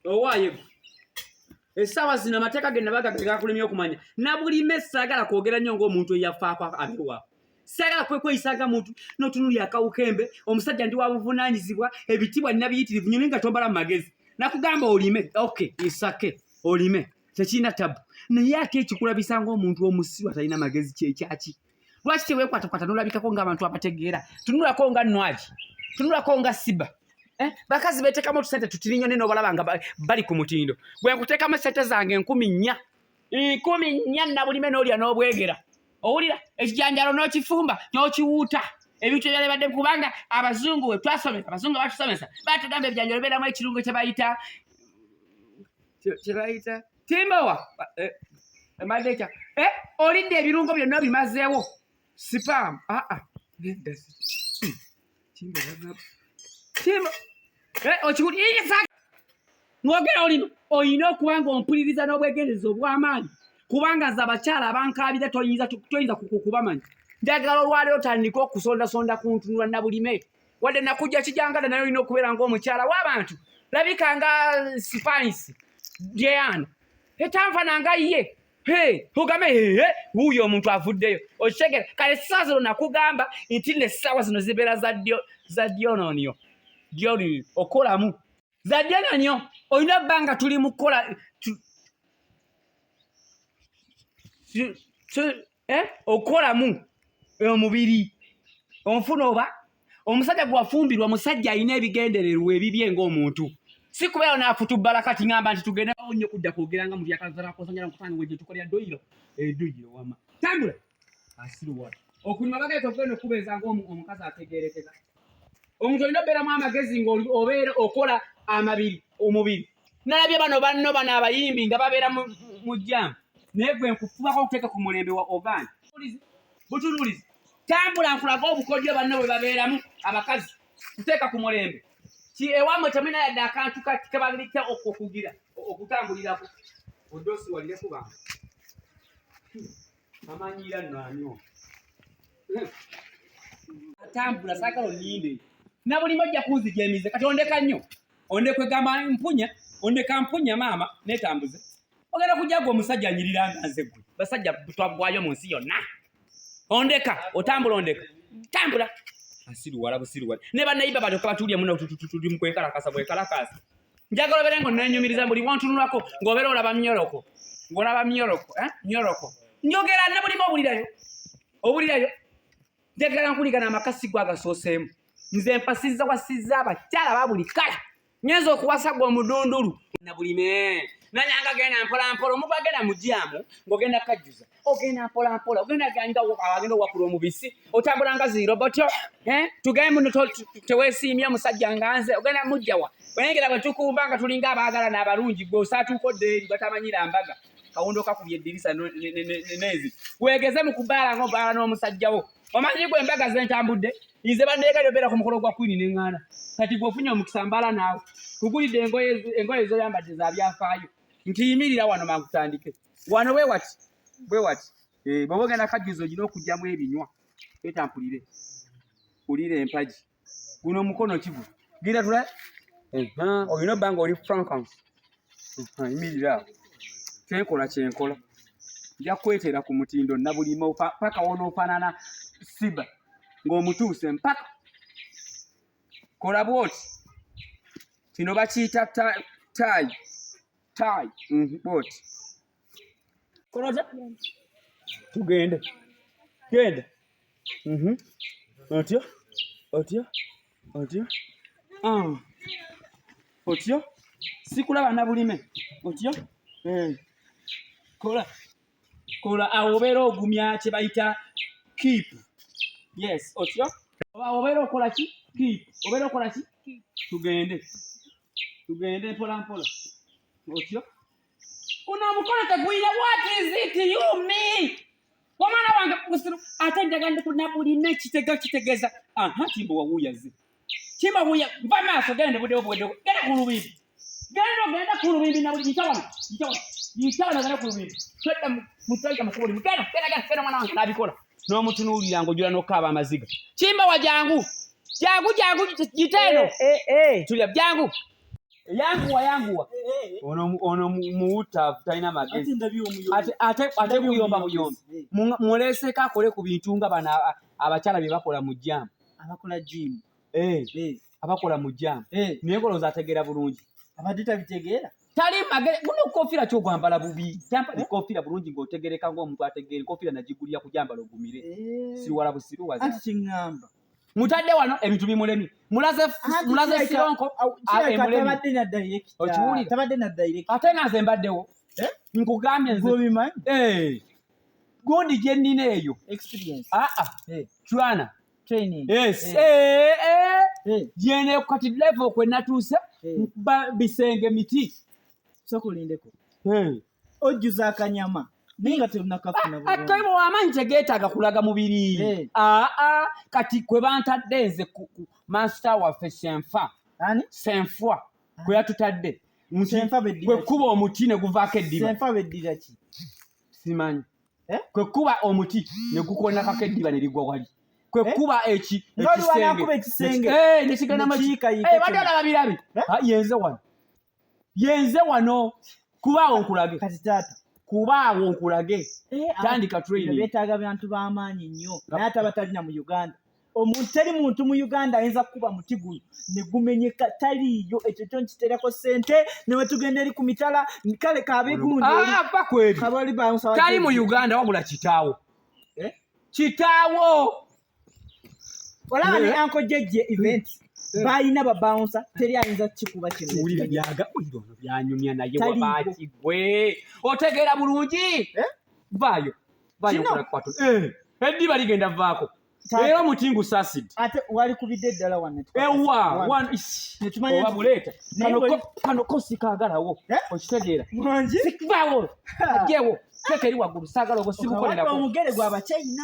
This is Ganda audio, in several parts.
Owaye. Esawa zina mateka genda bagagega kulimyo kumanya. Nabulime sagala kwogera nnyo ng'omuntu eyafaako abiwa. Sagala kweyisanga muntu n'otunuli akawukembe omusajja ndi wabuvunaanyizibwa ebitibwa nabiyitirivu nyine nga tombala mu magezi. Nakugamba olime. Okay, isake. Olime. Tekina tabu. Naye ate ekikulabisa ng'omuntu omusiru atalina magezi kyeki. Lwaki teweekwatakwata n'olabikako ng'abantu abategeera? Tunulako nga nnwagi. Tunulako nga siba. Bakazi beetekamu otusente tutirinyo ne n'obalaba nga bali ku mutindo. Bwe nkuteekamu sente zange 10,000. 10,000 nabulime n'olya n'obwegera. Owulira ekijanjalo n'okifumba n'okiwuuta. Ebintu ebyali badde kubanga abazungu we twasomesa, abazungu batusomesa. Batugamba ebijanjalo bibeeramu ekirungo kye bayita timbawa. Madecha. Olidde ebirungo byonna bimazeewo. Spam. Nedda. Timba. Okikuli isa. Ngogera olino oyina okuba ng'ompuliriza n'obwegendereza obw'amaanyi. Kubanga nze abakyala abankaabira toyinza kukubamanyi. Njagala olwaleero tandika okusondasonda ku ntunula nabulime. Wadde nakujja kijangala naye olina okubeera ng'omukyala w'abantu. Labika nga Spice. Diana. Etanfananga ye. Tugambe wuuyo omuntu avuddeyo. Okitegeera kale essaawa zino nakugamba nti n'essaawa zino zibeera za diononio. Dioni okolamu. Za diononio olina bbanga tuli mu kukola okolamu omubiri. Onfuna oba omusajja gwafumbirwa musajja alina ebigendererwa ebibye ng'omuntu. Si kubeera n'afutubbala kati ngamba nti tugende nnyo kudda kwogera nga mu byakazala kosanyala nkutanga gwe tukolera doyiro. Doyiro wama. Tambula. Asiruwa. Okunyuma bagenda okugenda okubeeza ng'omukazi ategeerekeza. Omuntu olina obeeramu amagezi ng'obeera okola omubiri. Nalabye bano abayimbi nga babeera mu jjaamu. Naye gwe nkufubako okuteeka ku mulembe wa Oban. Butunuulizi. Tambula nkulaga obukodyo banno bwe babeeramu abakazi. Kuteeka ku mulembe. Ewammwe temulina yadde akantu kebalita okugira okutambulirako. Odosi walire kubanga. Amanyiira nno anyo. Tambula saagala onninde. Nabulime ojja kunzija emize kati ondeka nnyo. Ondekwegamba mpunya. Ondeka mpunya maama neetambuze. Ogenda kujja gwe omusajja anyirira nga nze gwe. Basajja twagwayo mu nsi yonna. Ondeka otambula ondeka. Tambula. Asiruwala busiruwala. Ne bannayiba batoka batulya muno tuli mu kwekalakasa bwekalakasa. Njagala obeere ng'onnenyumiriza buli wantunulako ng'obeera olaba mnyoroko. Ng'olaba mnyoroko. Mnyoroko. Njogera nabulime obulirayo. Njagala nkuligana amakasi gwe agasooseemu. Nze mpasizza wasizza abakyala ba buli kala. Nyenza okuwasa gwe omudundulu. Nabulime. Nanyanga genda mpola omuntu agenda mu jjaamu ng'ogenda kajjuza. Ogenda mpola. Ogenda genda wakula omubisi. Otambula nga zirobotyo. Tugende muno teweesiimye omusajja nga nze. Ogenda mujjawa. Bwenengera bwe tukumba nga tulinga abaagala n'abalungi gwe osaatuukodde eri batamanyira mbaga. Kawundo kakubye eddirisa n'ezi. Weegeze mu kubaala ng'obaala n'omusajja wo. Omanyi gwe embaga ze ntambudde. Nze banneegali obeera ku mukolo gwa Queen n'eŋŋaana. Kati gweofunye omukisa mbaala naawe. Kugulidde engoye z'oyambadde za byafaayo. Nti yimirira wano mangutandike. Wano bwe wati. Bw'oba ogenda kajjuzo olina okugyamu ebinywa. Etampulire. Ulire empagi. Guno omukono kivu. Gira tula. Olina obba ng'oli frankans. Yimirira awo. Kyenkola. Nja kwetera ku mutindo nabulime paka wonoofaanana siba. Ng'omutuuse mpaka. Kola bwoti. Kino bakiyita Tai. Bwoti. Konoja? Tugende. Genda. Otyo. Otyo. Sikulaba nabulime. Otyo. Kola awo obeera ogumya kye bayita keep. Yes, otyo. Obeera okola ki? Keep. Obeera okola ki? Tugende mpola. Otyo. Uno omukono tegwira, what is it you mean? Omwana wange musiru ate njagala kunabulime kitegeeza. Timbo wawuyaze. Timbo wuya mva maaso genda budde. Genda ku lubimbi. Genda ku lubimbi nabuli yitawana genda ku lubimbi. Twedda mutwaika makubuli. Genda mwana wange nabikola. N'omutunuulira ng'ojula n'okaaba amaziga. Timbo wa jangu. Jangu jiteeno. Tulya jangu. yanguwa ono muwutta talina magezi ate kuyomba buyombi muleseko akole ku bintu nga bano abakyala bye bakola mu jjaamu abakola mu jjaamu naye ngolooza ategeera bulungi abadde tabitegeera tali magezi guno kkofiira kyogwambala bubi tampa ekkofiira bulungi ng'otegereka ng'omuntu ategeera enkofiira nagigulira kujambala ogumire siruwala busiruwaza ati kiŋŋamba mutadde wano ebintu bimulemi mulaze sironko tabadde naddaire ate naze mbaddewo nkugambye nze gundi gye nnina eyo chwana gyene kati level kwe natuuse bisenge miti sokulindeko ojjuza akanyama ninga terunakafuna akaibo amanyi tegeetaaga kulaga mubiri kati kwe bantadde nze master waffe senfwa kwe yatutadde kwe kuba omuti ne guvaako eddiba simanyi kwe kuba omuti ne gukonakako eddiba ne ligwa wali kwe kuba ekisenge badde olaba birabi yenze wano kubaawo nkulage kubaawo nkulage tandika training beetaaga bantu b'amaanyi nnyo naye ate abatalina mu Uganda teri muntu mu Uganda ayinza kukuba muti guno ne gumenyeka taliiyo ekyo kyo nkitereko ssente ne we tugenda eri ku mitala kale kaabeegundi tali mu Uganda wabula kitaawo kitaawo olaba ne anko jejje event bayina babouncer teri ayinza kikuba kino byanyumya naye wabaaki gwe otegeera bulungi vaayo eddiba ligenda vaako era omutingu sasid ate wali kubidde eddala oba buleeta kano kosikaagalawo okitegeera vaawo ajewo teka eri waggulu saagala ogwo sibukolerako omugere gw'abachina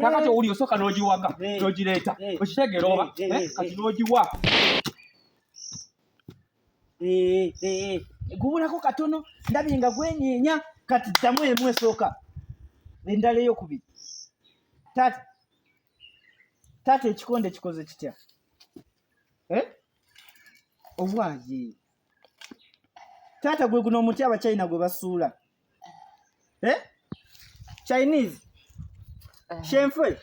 kakati owuli osooka n'ogiwaga n'ogireeta okitegeera oba kati n'ogiwa gubulako katono ndabye nga gwenyeenya kati ddamu emu esooka endala ey'okubiri taata ekikonde kikoze kitya obwaye taata gwe guno omuti abachina gwe basuula Chinese shenfwe